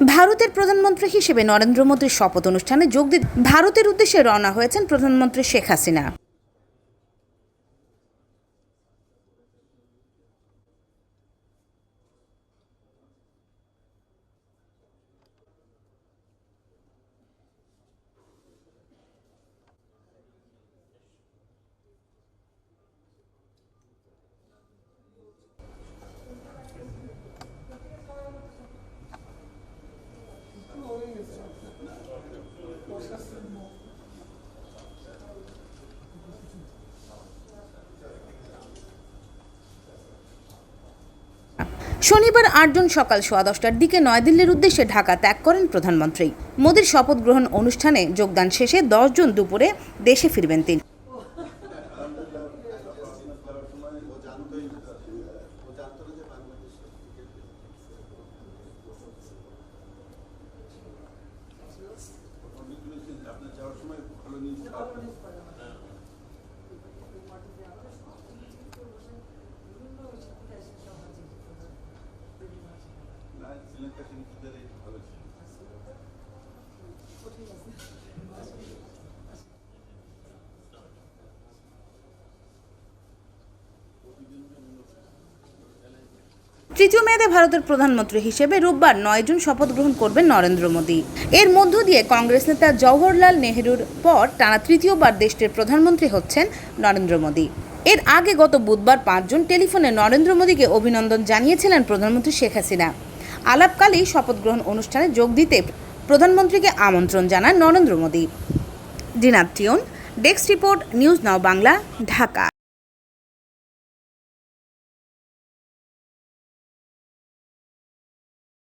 ভারতের প্রধানমন্ত্রী হিসেবে নরেন্দ্র মোদীর শপথ অনুষ্ঠানে যোগ দিতে ভারতের উদ্দেশ্যে রওনা হয়েছেন প্রধানমন্ত্রী শেখ হাসিনা। শনিবার ৮ জুন সকাল 10:15টার দিকে নয়াদিল্লির উদ্দেশ্যে ঢাকা ত্যাগ করেন প্রধানমন্ত্রী। মোদীর শপথ গ্রহণ অনুষ্ঠানে যোগদান শেষে 10 জুন দুপুরে দেশে ফিরবেন তিনি। তৃতীয় মেয়াদে ভারতের প্রধানমন্ত্রী হিসেবে রোববার 9 জুন শপথ গ্রহণ করবেন নরেন্দ্র মোদী। এর মধ্য দিয়ে কংগ্রেস নেতা জওহরলাল নেহরুর পর টানা তৃতীয়বার দেশটির প্রধানমন্ত্রী হচ্ছেন নরেন্দ্র মোদী। এর আগে গত বুধবার 5 জুন টেলিফোনে নরেন্দ্র মোদীকে অভিনন্দন জানিয়েছিলেন প্রধানমন্ত্রী শেখ হাসিনা। আলাপকালেই শপথ গ্রহণ অনুষ্ঠানে যোগ দিতে প্রধানমন্ত্রীকে আমন্ত্রণ জানান নরেন্দ্র মোদী। দিনাত টিয়ন, desk report, news now Bangla, Dhaka.